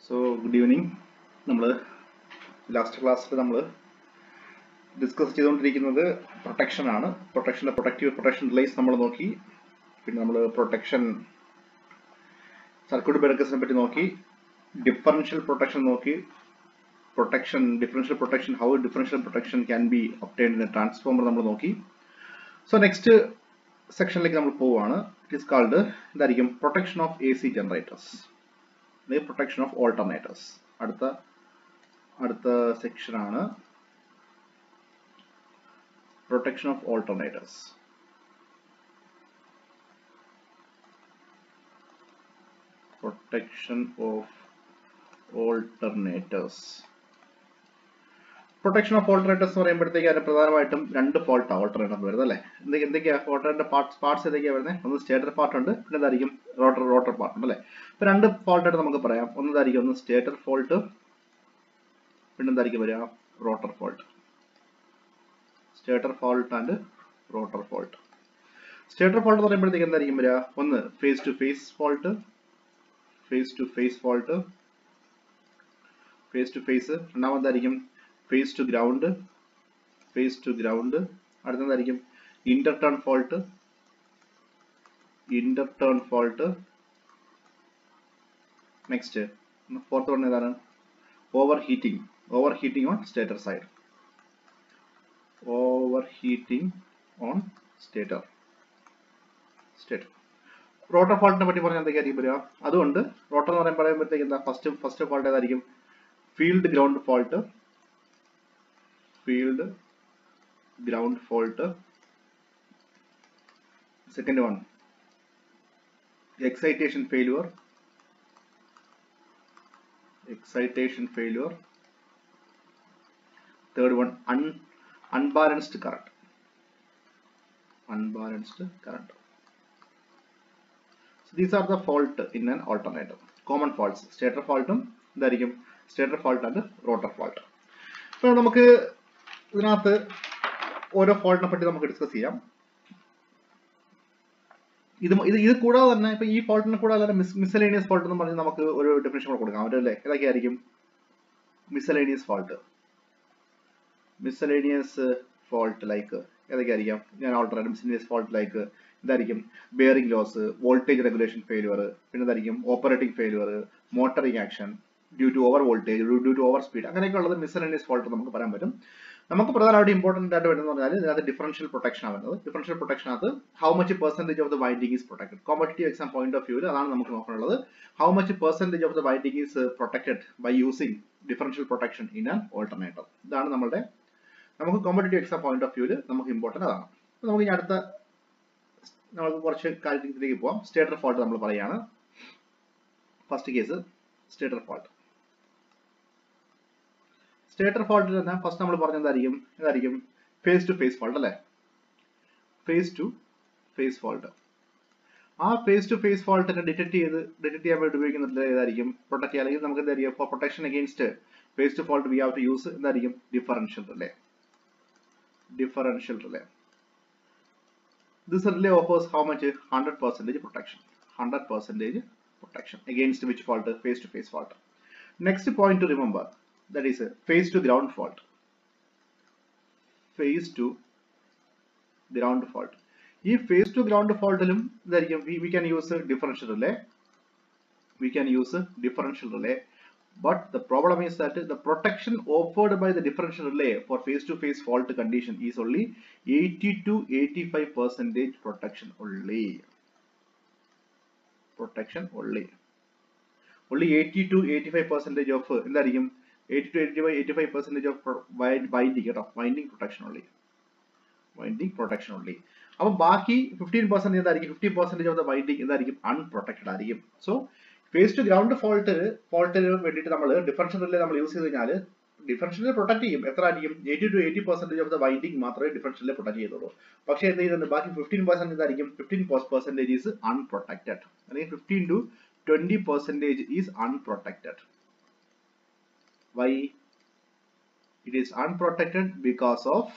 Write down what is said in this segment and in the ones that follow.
So good evening. നമ്മൾ last ക്ലാസ്സിൽ നമ്മൾ ഡിസ്കസ് ചെയ്തുകൊണ്ടിരിക്കുന്നത് പ്രൊട്ടക്ഷൻ ആണ്. പ്രൊട്ടക്റ്റീവ് പ്രൊട്ടക്ഷൻ റിലേസ് നമ്മൾ നോക്കി. പിന്നെ നമ്മൾ പ്രൊട്ടക്ഷൻ സർക്യൂട്ട് ബ്രേക്കേഴ്സിനെ പറ്റി നോക്കി. ഡിഫറൻഷ്യൽ പ്രൊട്ടക്ഷൻ നോക്കി. Differential protection, how differential protection can be obtained in A transformer നമ്മൾ നോക്കി. സോ നെക്സ്റ്റ് സെക്ഷനിലേക്ക് നമ്മൾ പോവുകയാണ്. ഇറ്റ് ഈസ് കാൾഡ് എന്തായിരിക്കും? Protection of AC generators, protection of alternators. അടുത്ത സെക്ഷൻ ആണ് protection of alternators. Protection of alternators protection of alternators എന്ന് പറയുമ്പോഴത്തേക്ക് അതിന് പ്രധാനമായിട്ടും രണ്ട് ഫോൾട്ടാണ് ഓൾട്ടർനേറ്റർ വരുന്നത് അല്ലേ? എന്തൊക്കെയാണ് ഓൾട്ടർനേറ്റർ പാർട്സ് ഏതൊക്കെയാണ് വരുന്നത്? ഒന്ന് സ്റ്റേറ്റർ പാർട്ട് ഉണ്ട്, പിന്നെ എന്തായിരിക്കും റോട്ടർ പാർട്ട് ഉണ്ട് അല്ലേ? ഇപ്പൊ രണ്ട് ഫോൾട്ടായിട്ട് നമുക്ക് പറയാം. ഒന്നതായിരിക്കും ഒന്ന് സ്റ്റേറ്റർ ഫോൾട്ട്, പിന്നെ എന്തായിരിക്കും വരിക? Rotor fault. Stator fault and rotor fault. Stator fault എന്ന് പറയുമ്പോഴത്തേക്ക് എന്തായിരിക്കും വരിക? ഒന്ന് ഫേസ് ടു ഫേസ് ഫോൾട്ട്, രണ്ടാമതായിരിക്കും ഫേസ് ടു ഗ്രൗണ്ട്. അടുത്തതായിരിക്കും interturn fault. Next fourth one ഏതാണ്? Overheating on stator side. Rotor ഫോൾട്ടിനെ പറ്റി പറഞ്ഞാൽ എന്തൊക്കെയായിരിക്കും വരിക? അതുകൊണ്ട് റോട്ടർ എന്ന് പറയുമ്പോഴത്തേക്ക് എന്താ ഫസ്റ്റ് ഫോൾട്ട് ഏതായിരിക്കും? Field ground fault. Second one excitation failure. Third one unbalanced current. These are the fault in an alternator. Common faults. Stator faultum എന്തായിരിക്കും? Stator fault and rotor fault. അപ്പോൾ നമുക്ക് ഇതിനകത്ത് ഓരോ ഫോൾട്ടിനെ പറ്റി നമുക്ക് ഡിസ്കസ് ചെയ്യാം. ഇത് കൂടാതെ തന്നെ ഇപ്പൊ ഈ ഫോൾട്ടിനെ കൂടാതെ തന്നെ മിസലേനിയസ് ഫോൾട്ട് എന്ന് പറഞ്ഞ് നമുക്ക് ഒരു ഡെഫിനിഷൻ കൂടെ കൊടുക്കാം അവരല്ലേ? ഏതൊക്കെയായിരിക്കും മിസലേനിയസ് ഫോൾട്ട്? ലൈക്ക് ഏതൊക്കെയായിരിക്കാം? ഞാൻ ഓൾട്ടർനേറ്റ് മിസലേനിയസ് ഫോൾട്ട് ലൈക്ക് ഇതായിരിക്കും bearing loss, voltage regulation failure, പിന്നെ എന്തായിരിക്കും operating failure, motoring action due to over voltage, due to over speed, അങ്ങനെയൊക്കെ ഉള്ളത് മിസലേനിയസ് ഫോൾട്ട് നമുക്ക് പറയാൻ പറ്റും. നമുക്ക് പ്രധാനമായിട്ട് ഇമ്പോർട്ടന്റ് ആയിട്ട് വരുന്നത് പറഞ്ഞാൽ ഇതിനകത്ത് ഡിഫറൻഷ്യൽ പ്രൊട്ടക്ഷൻ ആണ് വരുന്നത്. ഡിഫറൻഷ്യൽ പ്രൊട്ടക്ഷനകത്ത് how much percentage of the winding is protected. Competitive exam point of വ്യൂവിൽ അതാണ് നമുക്ക് നോക്കാനുള്ളത്. How much percentage of the winding is protected by using differential protection in an alternator. ഇതാണ് നമുക്ക് കോമ്പറ്റീവ് എക്സാം പോയിന്റ് ഓഫ് വ്യൂവിൽ നമുക്ക് important അതാണ്. നമുക്ക് ഇനി അടുത്ത നമുക്ക് കുറച്ച് കാര്യത്തിലേക്ക് പോവാം. സ്റ്റേറ്റർ ഫോൾട്ട് നമ്മൾ പറയുകയാണ്. First case stator fault. Stator ഫോൾട്ടിൽ തന്നെ ഫസ്റ്റ് നമ്മൾ പറഞ്ഞ എന്തായിരിക്കും? ഫേസ് ടു ഫേസ് ഫോൾട്ട് അല്ലേ? Phase to phase fault. ആ ഫേസ് ടു ഫേസ് ഫോൾട്ടിനെ ഡിറ്റക്ട് ചെയ്യാൻ വേണ്ടി ഉപയോഗിക്കുന്നത് ഏതായിരിക്കും? പ്രൊട്ടക്ട് ചെയ്യാൻ, അല്ലെങ്കിൽ നമുക്ക് എന്തായിരിക്കും for protection against phase to fault we have to use എന്തായിരിക്കും? Differential relay. This relay offers how much? 100% protection. 100% protection against which fault? Face to face fault. Next point to remember, that is face to ground fault. If face to ground fault we can use differential relay. But the problem is that the protection offered by the differential relay for face-to-face fault condition is only 80 to 85% protection only. Only 80 to 85% of 80 to 85% of winding protection only. അപ്പോൾ ബാക്കി 15% എന്തായിരിക്കും? 50% of the winding എന്തായിരിക്കും? Unprotected ആയിരിക്കും. So face to ground ഫോൾട്ടിന് വേണ്ടിയിട്ട് നമ്മൾ differential relay നമ്മൾ use ചെയ്ത് കഴിഞ്ഞാൽ ഡിഫറൻഷ്യലിനെ പ്രൊട്ടക്ട് ചെയ്യും. എത്ര ആയിരിക്കും? 80 to 80% ഓഫ് ദ വൈൻഡിങ് മാത്രമേ ഡിഫറൻഷ്യലിനെ പ്രൊട്ടക്ട് ചെയ്തുള്ളൂ. പക്ഷേ എന്ത് ചെയ്യുന്നുണ്ട്? ബാക്കി 15% എന്തായിരിക്കും? 15% ഈസ് അൺപ്രൊട്ടക്റ്റഡ്, അല്ലെങ്കിൽ 15 to 20% is unprotected. Why it is unprotected? Because of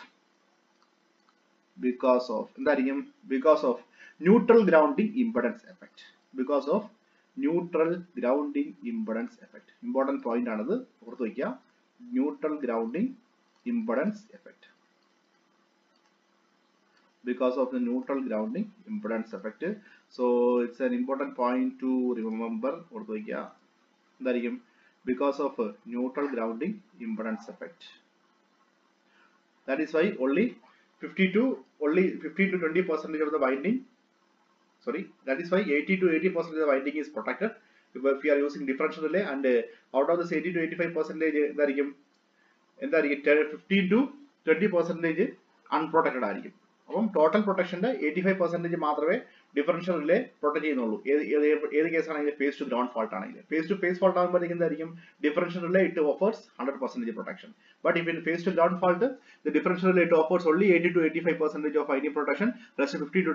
എന്തായിരിക്കും? Because of neutral grounding impedance effect. Neutral grounding impedance effect. Important point ആണത്, ഓർത്ത് വയ്ക്കുക. Neutral grounding impedance effect. Because of the neutral grounding impedance effect. So it's an important point to remember. ഓർത്ത് വയ്ക്കുക. എന്തായിരിക്കും? Because of neutral grounding impedance effect. That is why only 50 to 20% of the winding, sorry, that is why 80 to 80% of the winding is protected if we are using differential relay, and out of this 80 to 85% എന്തായിരിക്കും 15 to 20% unprotected ആയിരിക്കും. അപ്പം total പ്രൊട്ടക്ഷന്റെ 85% മാത്രമേ differential relay protect ചെയ്യുന്നുള്ളൂ. ഏത് കേസാണെങ്കിലും phase to ground fault ആണെങ്കിൽ. Phase to phase fault ആകുമ്പോഴത്തേക്കും എന്തായിരിക്കും differential relay it offers 100% protection. But if in phase to ground fault the differential relay it offers only 80 to 85% of winding protection. Rest 50 to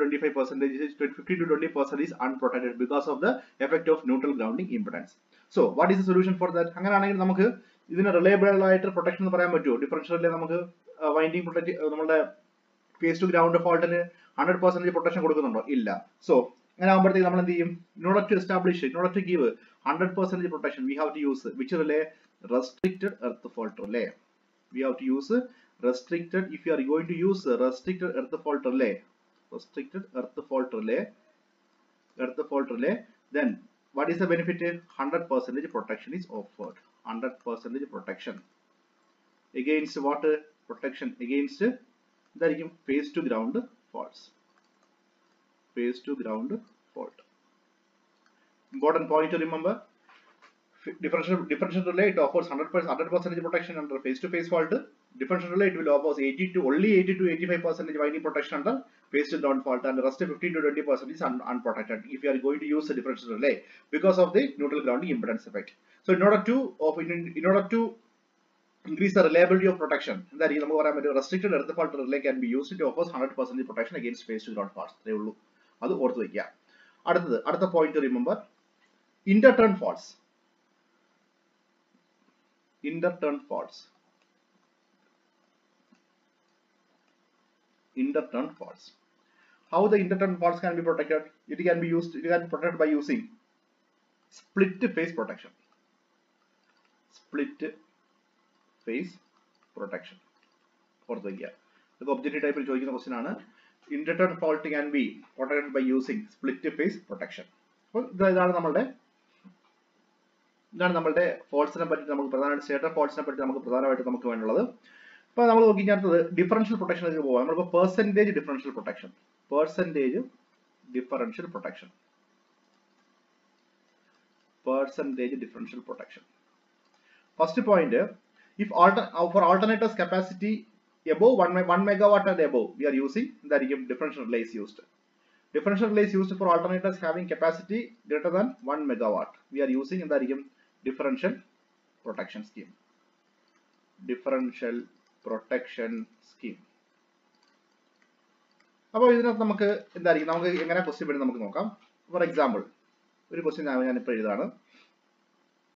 20% is unprotected because of the effect of neutral grounding impedance. So what is the solution for that? അങ്ങനെയാണെങ്കിൽ നമുക്ക് ഇതിന് reliable ആയിട്ട് protection എന്ന് പറയാൻ പറ്റുമോ? Differential relay നമുക്ക് winding protect നമ്മുടെ face to ground ഫോൾട്ടിന് 100% protection കൊടുക്കുന്നുണ്ടോ? ഇല്ല. സോ അങ്ങനെ ആകുമ്പോഴത്തേക്ക് നമ്മൾ എന്ത് ചെയ്യും? in order to give 100% protection, we have to use which relay? Restricted earth fault relay. We have to use restricted. If you are going to use restricted earth fault relay, then what is the benefit? 100% protection is offered. 100% protection against what? Protection against എന്തായിരിക്കും? Phase to ground faults. Phase to ground fault. Important point to remember: differential relay it offers 100% protection under face to face fault. Differential relay it will offers 80 to 85% winding protection under face to ground fault, and the rest 15 to 20% is unprotected if you are going to use the differential relay because of the neutral grounding impedance effect. So in order to increase the reliability of protection, that restricted earth fault relay can be used. It offers 100% protection against face to ground faults. അത് ഓർത്ത് വയ്ക്കുക. അടുത്ത point remember, interturn faults. How the interturn faults can be protected? It can be protected by using split phase protection. ഓർത്ത് വയ്ക്കുക. ഇത് objective ടൈപ്പിൽ ചോദിക്കുന്ന question ആണ്. Interturn fault can be protected by using split phase protection. അപ്പോൾ ഇതാണ് നമ്മളുടെ ഫോൾട്സിനെ പറ്റി നമുക്ക് പ്രധാനമായിട്ട് സ്റ്റേറ്റർ ഫോൾട്സിനെ പറ്റി നമുക്ക് പ്രധാനമായിട്ട് നമുക്ക് വേണ്ടുള്ളത്. ഇപ്പോൾ നമ്മൾ നോക്കിക്കഴിഞ്ഞാൽ ഡിഫറൻഷ്യൽ പ്രൊട്ടക്ഷനിലേക്ക് പോകാം. നമ്മളിപ്പോൾ percentage differential protection. First point, if for alternators capacity above 1 megawatt and above, we are using differential relay is used. Differential relay is used for alternators having capacity greater than 1 megawatt. We are using differential protection scheme. അപ്പോൾ ഇതിനകത്ത് നമുക്ക് എങ്ങനെ question വരും നമുക്ക് നോക്കാം. For example ഒരു question ഞാൻ ഇപ്പോൾ എഴുതാണ്.